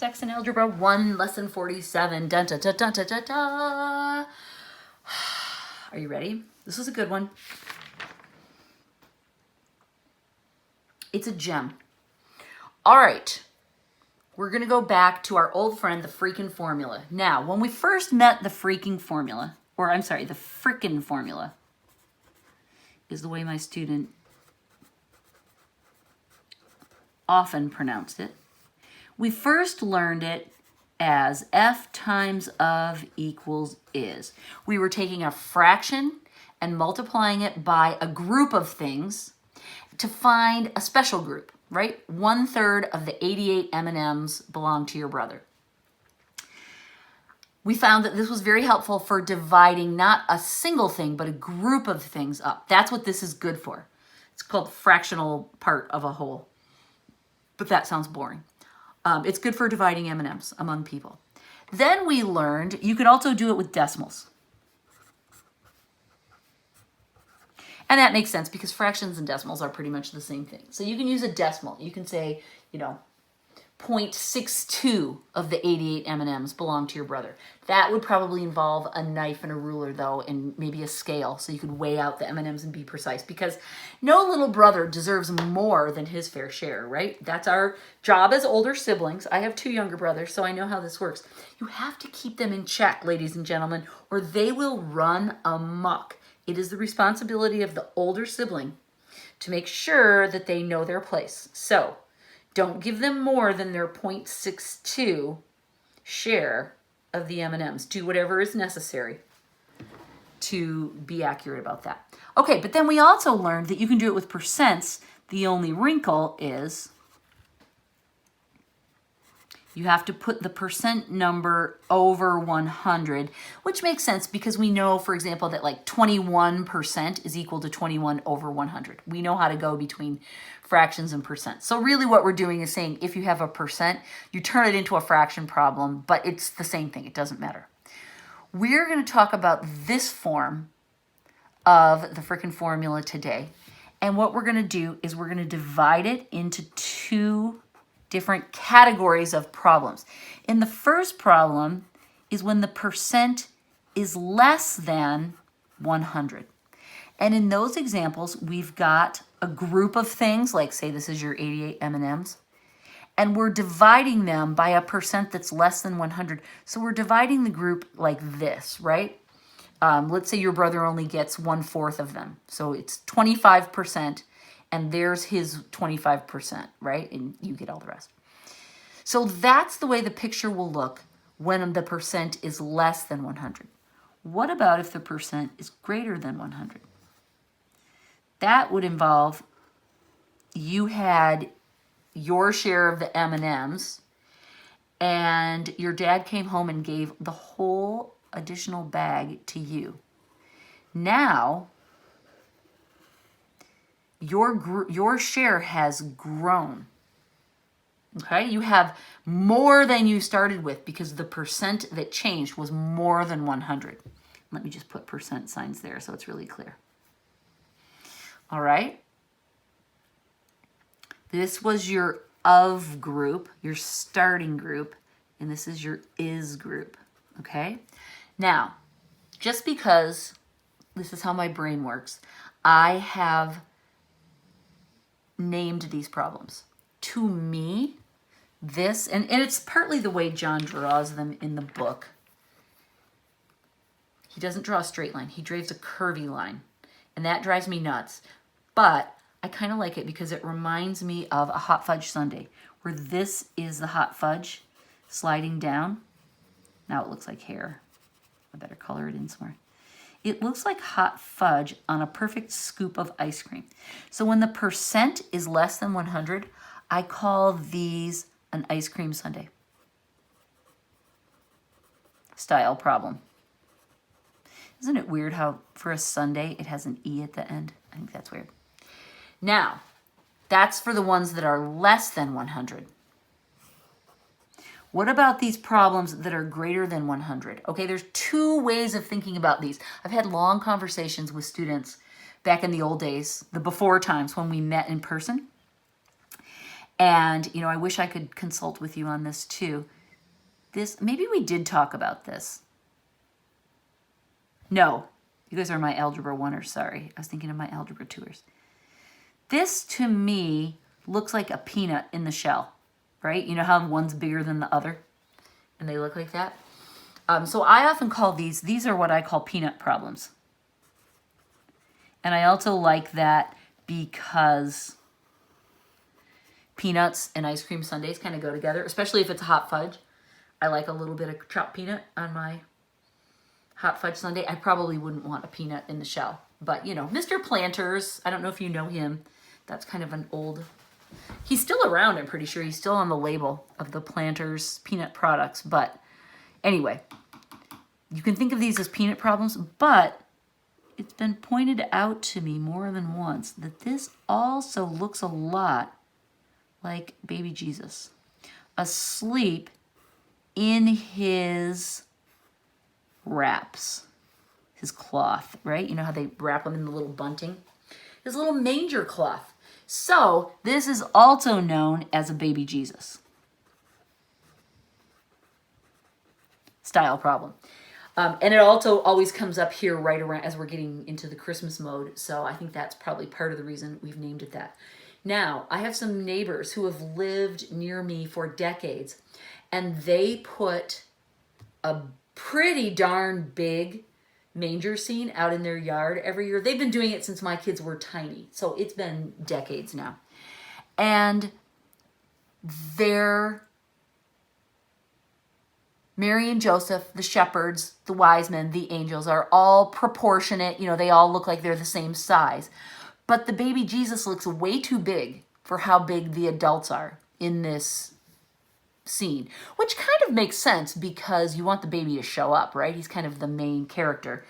Saxon Algebra 1, Lesson 47. Dun, dun, dun, dun, dun, dun, dun. Are you ready? This is a good one. It's a gem. All right. We're going to go back to our old friend, the freaking formula. Now, when we first met the freaking formula, or I'm sorry, the frickin' formula is the way my student often pronounced it. We first learned it as f times of equals is. We were taking a fraction and multiplying it by a group of things to find a special group, right? 1/3 of the 88 M&Ms belong to your brother. We found that this was very helpful for dividing not a single thing, but a group of things up. That's what this is good for. It's called fractional part of a whole, but that sounds boring. It's good for dividing M&Ms among people. Then we learned you could also do it with decimals. And that makes sense because fractions and decimals are pretty much the same thing. So you can use a decimal. You can say, 0.62 of the 88 M&Ms belong to your brother. That would probably involve a knife and a ruler, though, and maybe a scale, so you could weigh out the M&Ms and be precise, because no little brother deserves more than his fair share, right? That's our job as older siblings. I have 2 younger brothers, so I know how this works. You have to keep them in check, ladies and gentlemen, or they will run amok. It is the responsibility of the older sibling to make sure that they know their place. So don't give them more than their 0.62 share of the M&Ms. Do whatever is necessary to be accurate about that. Okay, but then we also learned that you can do it with percents. The only wrinkle is you have to put the percent number over 100, which makes sense because we know, for example, that like 21% is equal to 21 over 100. We know how to go between fractions and percent. So really what we're doing is saying if you have a percent, you turn it into a fraction problem, but it's the same thing. It doesn't matter. We're going to talk about this form of the frickin' formula today. And what we're going to do is we're going to divide it into 2 different categories of problems. In the first problem is when the percent is less than 100. And in those examples, we've got a group of things, like say this is your 88 M&Ms, and we're dividing them by a percent that's less than 100. So we're dividing the group like this, right? Let's say your brother only gets 1/4 of them. So it's 25%. And there's his 25%, right? And you get all the rest. So that's the way the picture will look when the percent is less than 100. What about if the percent is greater than 100? That would involve you had your share of the M&Ms and your dad came home and gave the whole additional bag to you. Now, your share has grown, okay? You have more than you started with because the percent that changed was more than 100. Let me just put percent signs there so it's really clear. All right? This was your of group, your starting group, and this is your is group, okay? Now, just because this is how my brain works, I have named these problems. To me, this, and it's partly the way John draws them in the book. He doesn't draw a straight line. He draws a curvy line, and that drives me nuts. But I kind of like it because it reminds me of a hot fudge sundae, where this is the hot fudge sliding down. Now it looks like hair. I better color it in somewhere. It looks like hot fudge on a perfect scoop of ice cream. So when the percent is less than 100, I call these an ice cream sundae style problem. Isn't it weird how for a sundae it has an E at the end? I think that's weird. Now, that's for the ones that are less than 100. What about these problems that are greater than 100? Okay, there's 2 ways of thinking about these. I've had long conversations with students back in the old days, the before times when we met in person. And, you know, I wish I could consult with you on this too. Maybe we did talk about this. No, you guys are my Algebra 1ers, sorry. I was thinking of my Algebra 2ers. This, to me, looks like a peanut in the shell, right? You know how one's bigger than the other? And they look like that? So I often call these are what I call peanut problems. And I also like that because peanuts and ice cream sundaes kind of go together, especially if it's a hot fudge. I like a little bit of chopped peanut on my hot fudge sundae. I probably wouldn't want a peanut in the shell. But, you know, Mr. Planters, I don't know if you know him. That's kind of an old... He's still around, I'm pretty sure. He's still on the label of the Planters peanut products. But anyway, you can think of these as peanut problems, but it's been pointed out to me more than once that this also looks a lot like baby Jesus, asleep in his wraps, his cloth, right? You know how they wrap them in the little bunting? His little manger cloth. So this is also known as a baby Jesus style problem. And it also always comes up here right around as we're getting into the Christmas mode. So I think that's probably part of the reason we've named it that. Now, I have some neighbors who have lived near me for decades, and they put a pretty darn big manger scene out in their yard every year. They've been doing it since my kids were tiny, so it's been decades now. And they're Mary and Joseph, the shepherds, the wise men, the angels are all proportionate. You know, they all look like they're the same size. But the baby Jesus looks way too big for how big the adults are in this scene, which kind of makes sense because you want the baby to show up, right? He's kind of the main character.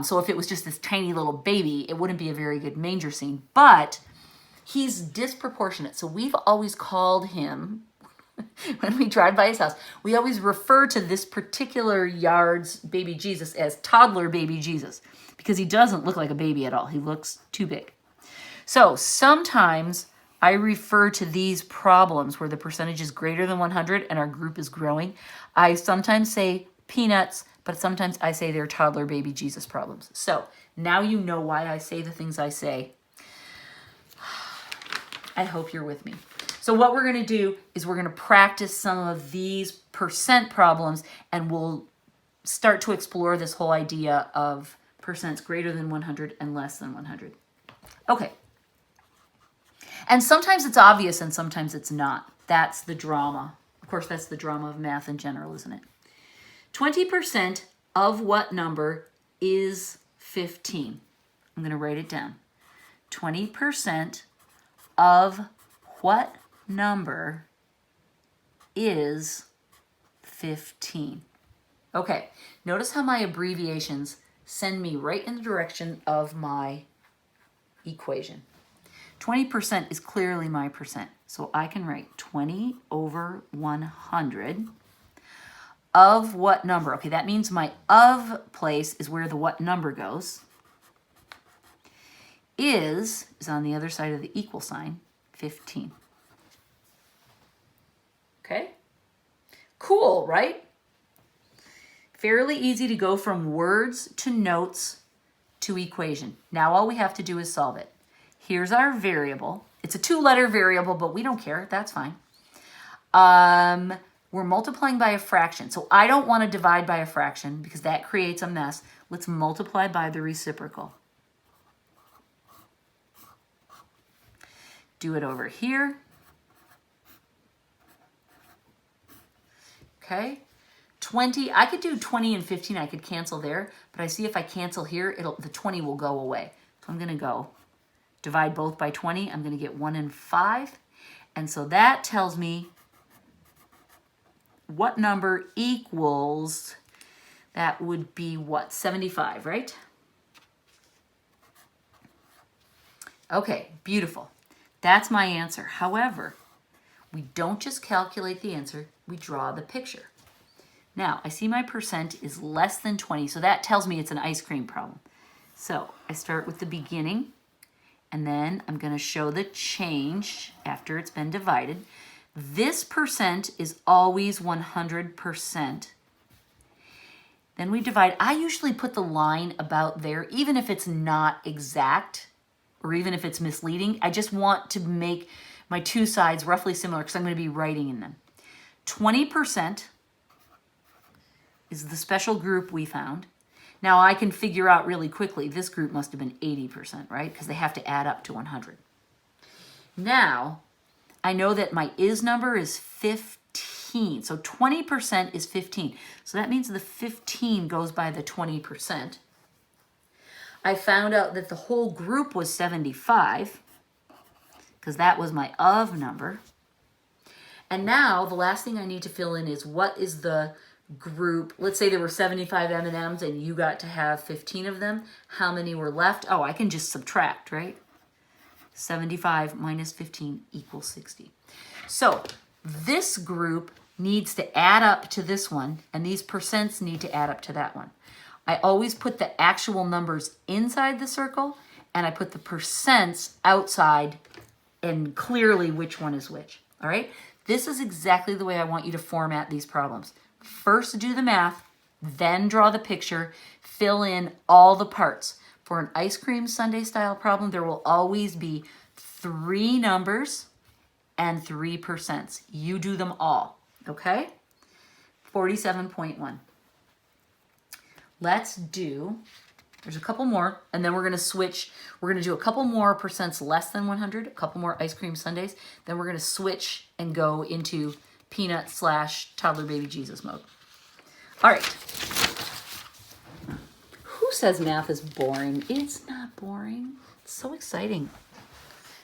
So if it was just this tiny little baby, it wouldn't be a very good manger scene. But he's disproportionate. So we've always called him... When we drive by his house, we always refer to this particular yard's baby Jesus as toddler baby Jesus because he doesn't look like a baby at all. He looks too big. So sometimes I refer to these problems where the percentage is greater than 100 and our group is growing. I sometimes say peanuts, but sometimes I say they're toddler baby Jesus problems. So now you know why I say the things I say. I hope you're with me. So what we're going to do is we're going to practice some of these percent problems, and we'll start to explore this whole idea of percents greater than 100 and less than 100. Okay. And sometimes it's obvious and sometimes it's not. That's the drama. Of course, that's the drama of math in general, isn't it? 20% of what number is 15? I'm going to write it down. 20% of what number is 15? Okay, notice how my abbreviations send me right in the direction of my equation. 20% is clearly my percent, so I can write 20 over 100 of what number? Okay, that means my of place is where the what number goes. Is on the other side of the equal sign, 15. Okay, cool, right? Fairly easy to go from words to notes to equation. Now all we have to do is solve it. Here's our variable. It's a 2-letter variable, but we don't care. That's fine. We're multiplying by a fraction. So I don't want to divide by a fraction because that creates a mess. Let's multiply by the reciprocal. Do it over here. Okay, 20, I could do 20 and 15, I could cancel there, but I see if I cancel here, the 20 will go away. So I'm going to go divide both by 20, I'm going to get 1 and 5, and so that tells me what number equals, that would be what, 75, right? Okay, beautiful. That's my answer. However, we don't just calculate the answer, we draw the picture. Now, I see my percent is less than 20, so that tells me it's an ice cream problem. So I start with the beginning, And then I'm going to show the change after it's been divided. This percent is always 100%. Then we divide. I usually put the line about there, even if it's not exact or even if it's misleading. I just want to make my two sides roughly similar because I'm going to be writing in them. 20% is the special group we found. Now I can figure out really quickly, this group must have been 80%, right? Because they have to add up to 100. Now, I know that my is number is 15. So 20% is 15. So that means the 15 goes by the 20%. I found out that the whole group was 75 because that was my of number. And now the last thing I need to fill in is what is the group. Let's say there were 75 M&Ms and you got to have 15 of them. How many were left? Oh, I can just subtract, right? 75 minus 15 equals 60. So this group needs to add up to this one, and these percents need to add up to that one. I always put the actual numbers inside the circle, and I put the percents outside and clearly which one is which. All right? This is exactly the way I want you to format these problems. First do the math, then draw the picture, fill in all the parts. For an ice cream sundae style problem, there will always be 3 numbers and 3 percents. You do them all, okay? 47.1. Let's do, there's a couple more, and then we're going to switch. We're going to do a couple more percents less than 100, a couple more ice cream sundaes. Then we're going to switch and go into peanut / toddler baby Jesus mode. All right. Who says math is boring? It's not boring. It's so exciting.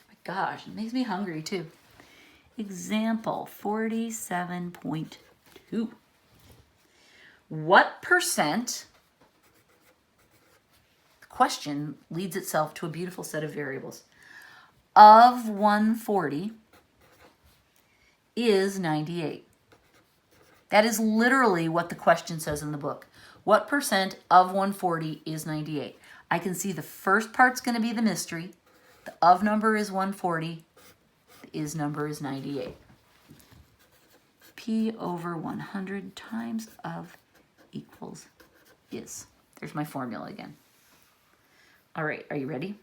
My gosh, it makes me hungry too. Example 47.2. What percent? The question leads itself to a beautiful set of variables. Of 140 is 98. That is literally what the question says in the book. What percent of 140 is 98? I can see the first part's going to be the mystery. The of number is 140. The is number is 98. P over 100 times of equals is. There's my formula again. All right, are you ready?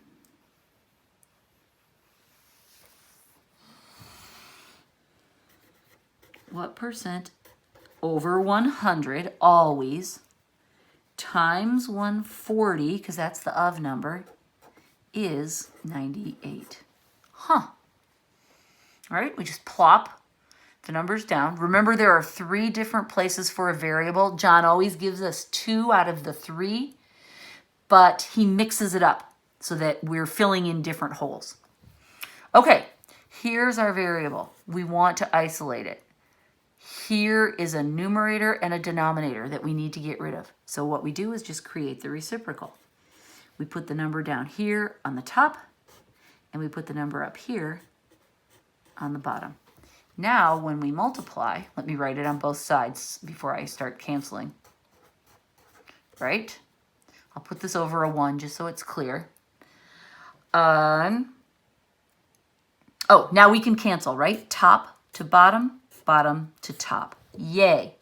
What percent over 100 always times 140, because that's the of number, is 98. Huh. All right, we just plop the numbers down. Remember, there are 3 different places for a variable. John always gives us 2 out of the 3, but he mixes it up so that we're filling in different holes. Okay, here's our variable. We want to isolate it. Here is a numerator and a denominator that we need to get rid of. So what we do is just create the reciprocal. We put the number down here on the top, and we put the number up here on the bottom. Now, when we multiply, let me write it on both sides before I start canceling. Right? I'll put this over a 1 just so it's clear. Oh, now we can cancel, right? Top to bottom, bottom to top. Yay.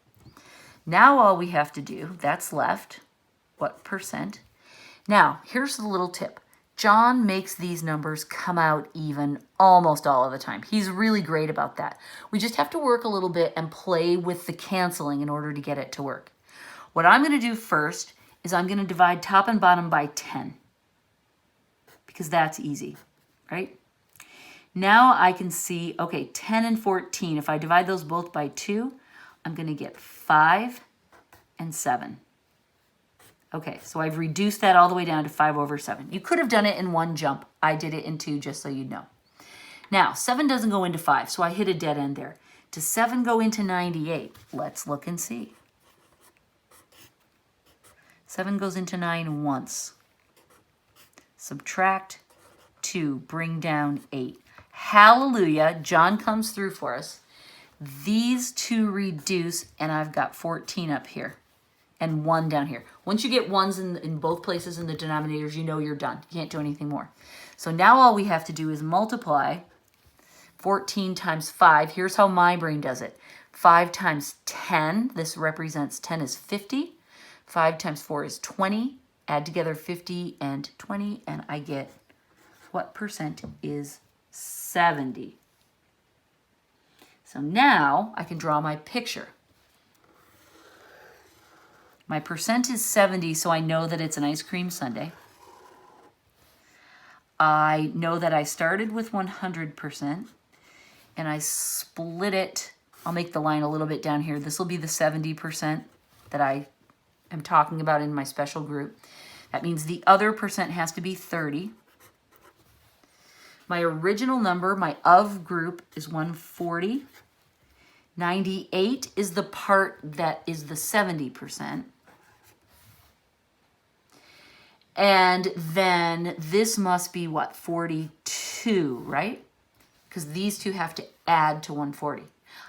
Now all we have to do, that's left, what percent? Now, here's the little tip. John makes these numbers come out even almost all of the time. He's really great about that. We just have to work a little bit and play with the canceling in order to get it to work. What I'm going to do first is I'm going to divide top and bottom by 10 because that's easy, right? Now I can see, okay, 10 and 14. If I divide those both by 2, I'm going to get 5 and 7. Okay, so I've reduced that all the way down to 5 over 7. You could have done it in 1 jump. I did it in 2 just so you know. Now, 7 doesn't go into 5, so I hit a dead end there. Does 7 go into 98? Let's look and see. 7 goes into 9 once. Subtract 2, bring down 8. Hallelujah, John comes through for us. These 2 reduce, and I've got 14 up here. and 1 down here. Once you get 1s in both places in the denominators, you know you're done. You can't do anything more. So now all we have to do is multiply 14 times 5. Here's how my brain does it. 5 times 10, this represents 10 is 50. 5 times 4 is 20. Add together 50 and 20, and I get what percent is 70. So now I can draw my picture. My percent is 70, so I know that it's an ice cream sundae. I know that I started with 100%, and I split it. I'll make the line a little bit down here. This will be the 70% that I am talking about in my special group. That means the other percent has to be 30. My original number, my of group, is 140. 98 is the part that is the 70%. And then this must be what, 42, right? Because these two have to add to 140.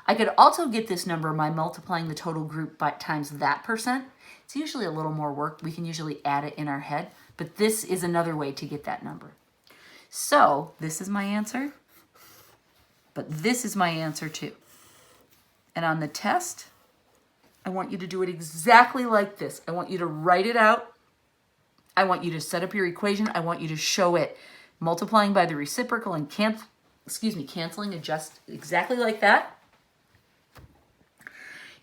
I could also get this number by multiplying the total group by times that percent. It's usually a little more work. We can usually add it in our head, but this is another way to get that number. So this is my answer, but this is my answer too. And on the test, I want you to do it exactly like this. I want you to write it out. I want you to set up your equation. I want you to show it multiplying by the reciprocal and canceling just exactly like that.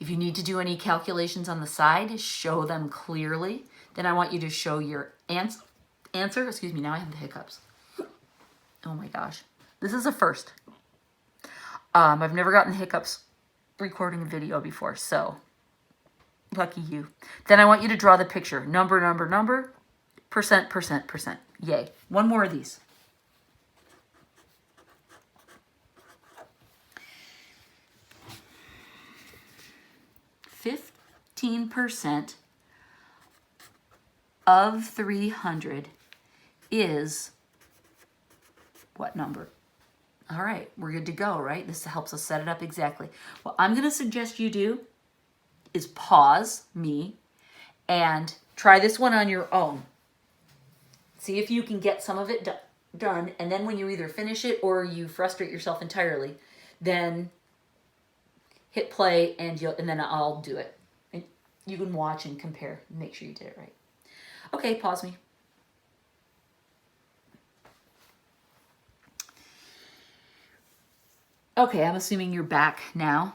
If you need to do any calculations on the side, show them clearly. Then I want you to show your answer. Now I have the hiccups. Oh my gosh. This is a first. I've never gotten hiccups recording a video before, so lucky you. Then I want you to draw the picture. Number, number, number. Percent, percent, percent. Yay. One more of these. %15 of 300 is what number? All right, we're good to go, right? This helps us set it up exactly. What I'm going to suggest you do is pause me and try this one on your own. See if you can get some of it done, and then when you either finish it or you frustrate yourself entirely, then hit play and then I'll do it. And you can watch and compare and make sure you did it right. Okay, pause me. Okay, I'm assuming you're back now.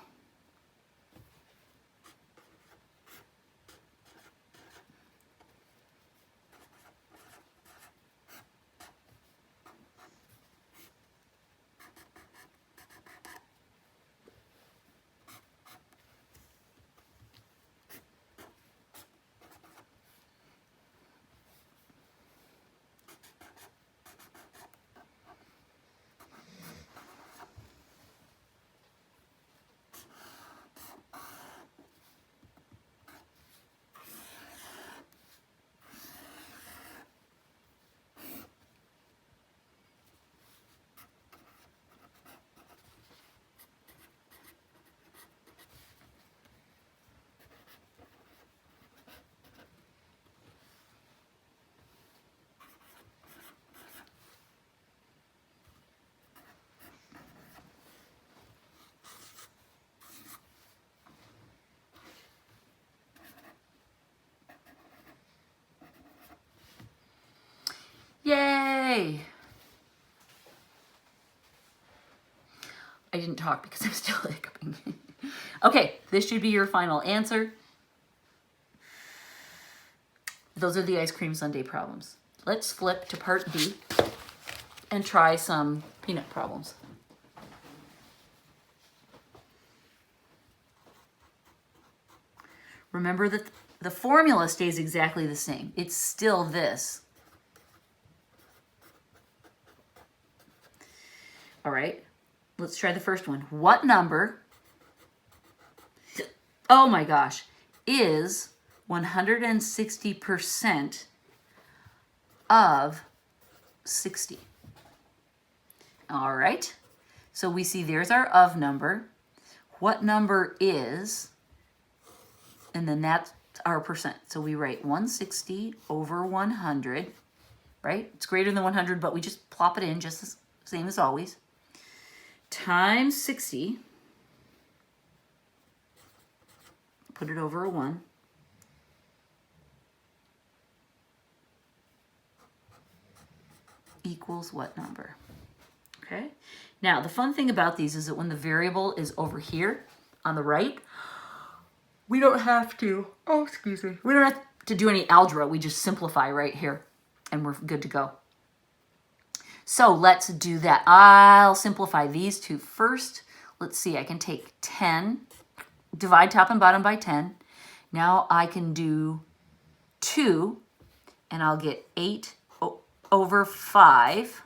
Yay! I didn't talk because I'm still hiccuping. Okay, this should be your final answer. Those are the ice cream sundae problems. Let's flip to part B and try some peanut problems. Remember that the formula stays exactly the same. It's still this. All right, let's try the first one. What number, oh my gosh, is 160% of 60? All right, so we see there's our of number. What number is, and then that's our percent. So we write 160 over 100, right? It's greater than 100, but we just plop it in just the same as always. Times 60, put it over a 1. Equals what number? Okay. Now, the fun thing about these is that when the variable is over here on the right, we don't have to, we don't have to do any algebra. We just simplify right here and we're good to go. So let's do that. I'll simplify these two first. Let's see, I can take 10, divide top and bottom by 10. Now I can do 2, and I'll get 8 over 5.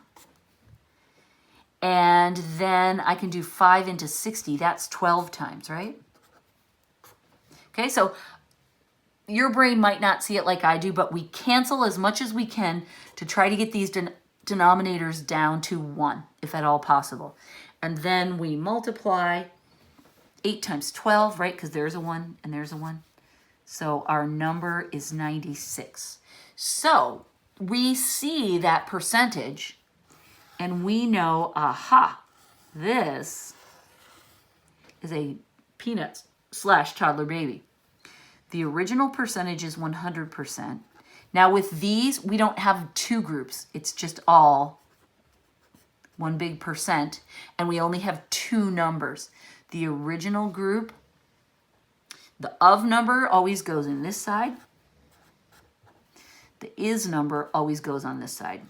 And then I can do 5 into 60. That's 12 times, right? Okay, so your brain might not see it like I do, but we cancel as much as we can to try to get these denominators down to 1, if at all possible. And then we multiply 8 times 12, right? Because there's a 1 and there's a 1. So our number is 96. So we see that percentage and we know, aha, this is a peanuts/toddler baby. The original percentage is 100%. Now with these, we don't have two groups. It's just all one big percent, and we only have two numbers. The original group, the of number always goes in this side. The is number always goes on this side.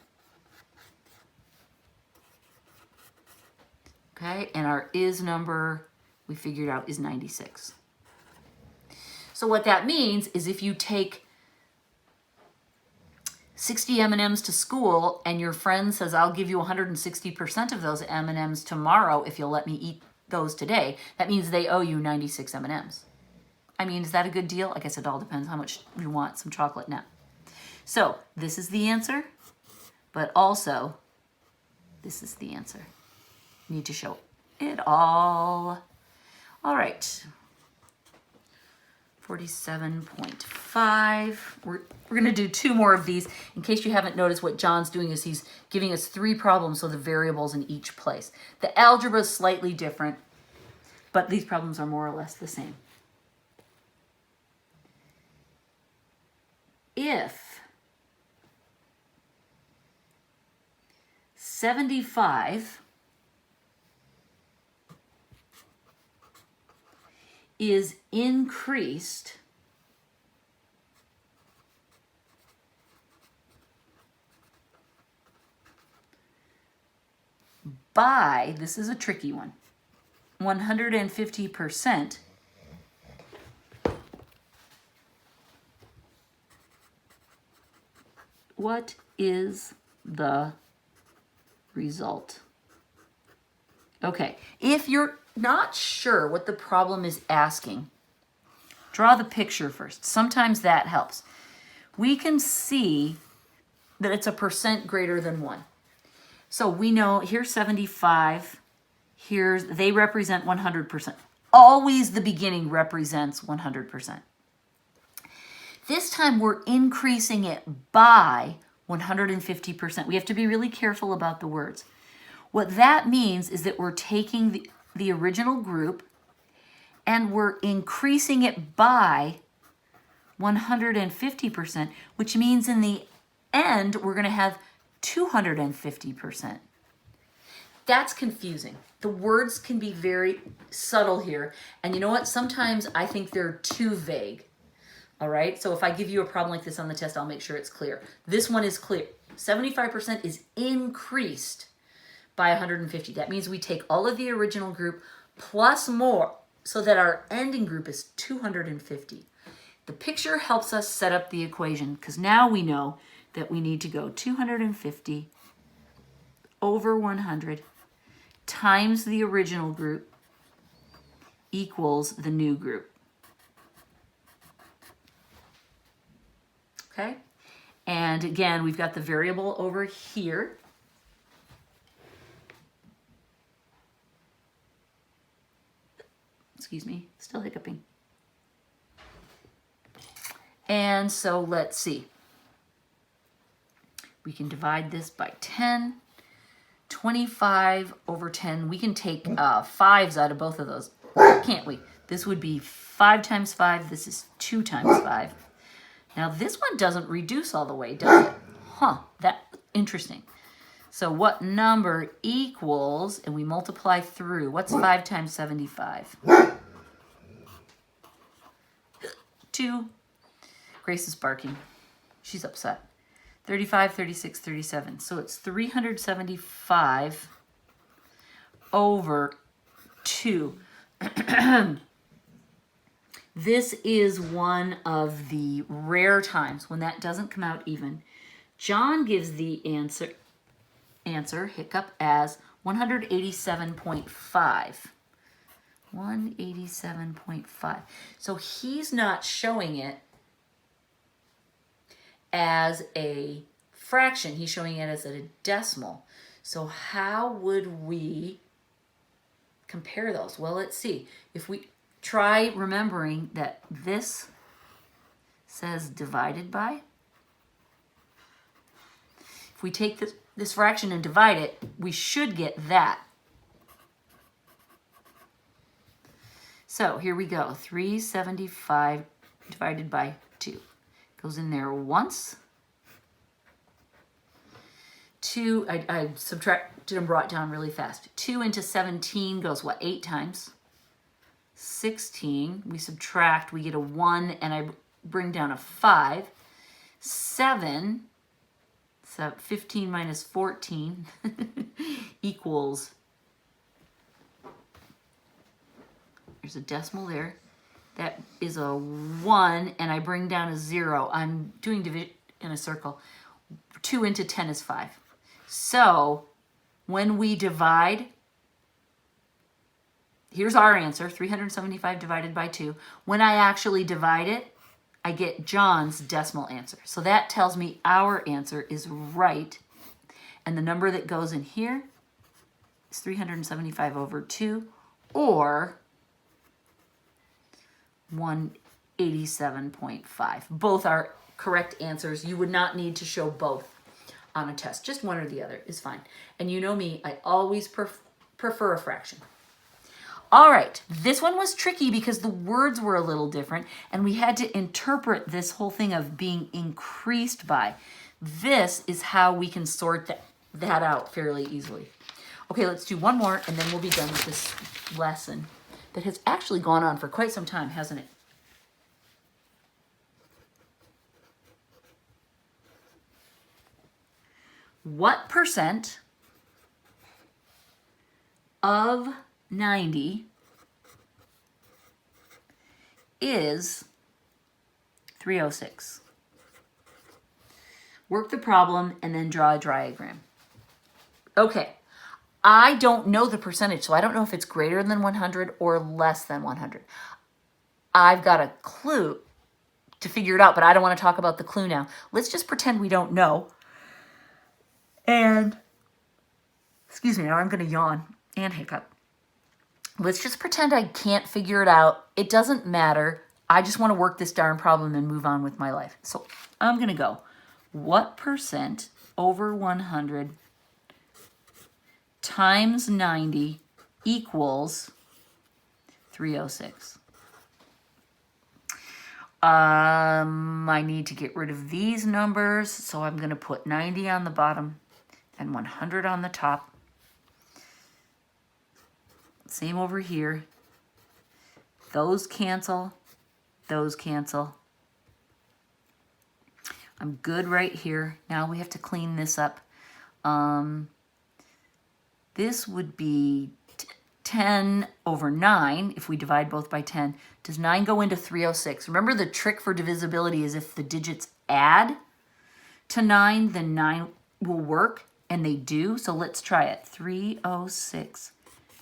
Okay, and our is number, we figured out, is 96. So what that means is if you take 60 M&Ms to school and your friend says, I'll give you 160% of those M&Ms tomorrow if you'll let me eat those today, that means they owe you 96 M&Ms. I mean, is that a good deal? I guess it all depends how much you want some chocolate now. So this is the answer, but also this is the answer. You need to show it all. All right. 47.5. We're going to do 2 more of these. In case you haven't noticed, what John's doing is he's giving us 3 problems, so the variables in each place. The algebra is slightly different, but these problems are more or less the same. If 75 is increased by, this is a tricky one, 150%, what is the result? Okay, if you're not sure what the problem is asking, draw the picture first. Sometimes that helps. We can see that it's a percent greater than 1. So we know here's 75, they represent 100%. Always the beginning represents 100%. This time we're increasing it by 150%. We have to be really careful about the words. What that means is that we're taking the original group and we're increasing it by 150%, which means in the end we're going to have 250%. That's confusing. The words can be very subtle here. And you know what? Sometimes I think they're too vague. All right? So if I give you a problem like this on the test, I'll make sure it's clear. This one is clear. 75% is increased by 150. That means we take all of the original group plus more so that our ending group is 250. The picture helps us set up the equation because now we know that we need to go 250 over 100 times the original group equals the new group. Okay? And again, we've got the variable over here. Excuse me, still hiccuping. And so let's see. We can divide this by 10. 25 over 10. We can take 5s out of both of those, can't we? This would be 5 times 5. This is 2 times 5. Now this one doesn't reduce all the way, does it? Huh, that's interesting. So what number equals, and we multiply through, what's 5 times 75? 2. Grace is barking. She's upset. 35, 36, 37. So it's 375 over 2. This is one of the rare times when that doesn't come out even. John gives the answer hiccup, as 187.5. 187.5. So he's not showing it as a fraction. He's showing it as a decimal. So how would we compare those? Well, let's see. If we try remembering that this says divided by. If we take this fraction and divide it, we should get that. So here we go. 375 divided by 2. Goes in there once. 2, I subtracted and brought down really fast. 2 into 17 goes what, 8 times? 16, we subtract, we get a 1, and I bring down a 5. 7, so 15 minus 14 equals, there's a decimal there. That is a 1, and I bring down a 0. I'm doing division in a circle. 2 into 10 is 5. So when we divide, here's our answer, 375 divided by 2. When I actually divide it, I get John's decimal answer. So that tells me our answer is right. And the number that goes in here is 375 over 2, or 187.5. Both are correct answers. You would not need to show both on a test. Just one or the other is fine. And you know me, I always prefer a fraction. All right, this one was tricky because the words were a little different, and we had to interpret this whole thing of being increased by. This is how we can sort that out fairly easily. Okay, let's do one more, and then we'll be done with this lesson that has actually gone on for quite some time, hasn't it? What percent of 90 is 306? Work the problem and then draw a diagram. Okay, I don't know the percentage, so I don't know if it's greater than 100 or less than 100. I've got a clue to figure it out, but I don't want to talk about the clue now. Let's just pretend we don't know. And, excuse me, now I'm going to yawn and hiccup. Let's just pretend I can't figure it out. It doesn't matter. I just want to work this darn problem and move on with my life. So I'm going to go, what percent over 100 times 90 equals 306? I need to get rid of these numbers, so I'm going to put 90 on the bottom and 100 on the top. Same over here. Those cancel. Those cancel. I'm good right here. Now we have to clean this up. This would be 10 over 9 if we divide both by 10. Does 9 go into 306? Remember, the trick for divisibility is if the digits add to 9, then 9 will work, and they do. So let's try it. 306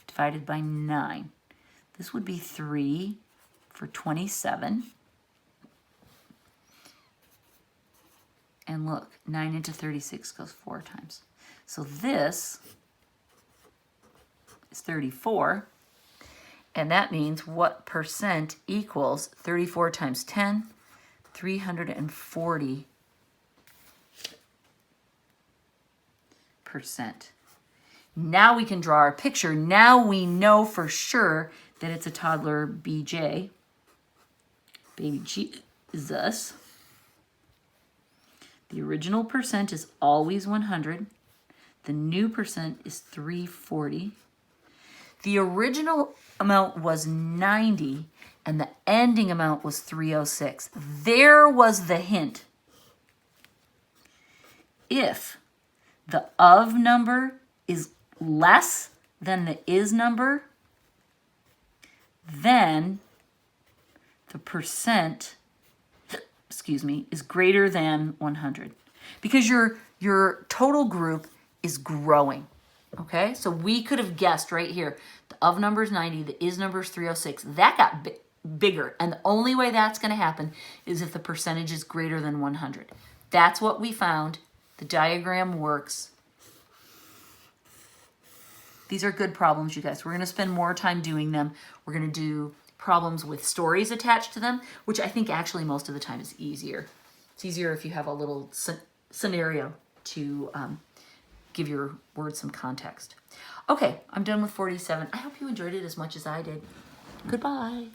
divided by 9. This would be 3 for 27. And look, 9 into 36 goes 4 times. So this is 34. And that means what percent equals 34 times 10? 340%. Now we can draw our picture. Now we know for sure that it's a toddler BJ. Baby Jesus. The original percent is always 100. The new percent is 340. The original amount was 90, and the ending amount was 306. There was the hint. If the of number is less than the is number, then the percent, is greater than 100. Because your total group is growing. Okay, so we could have guessed right here, the of number is 90, the is number is 306. That got bigger, and the only way that's going to happen is if the percentage is greater than 100. That's what we found. The diagram works. These are good problems, you guys. We're going to spend more time doing them. We're going to do problems with stories attached to them, which I think actually most of the time is easier. It's easier if you have a little scenario to give your words some context. Okay, I'm done with 47. I hope you enjoyed it as much as I did. Goodbye.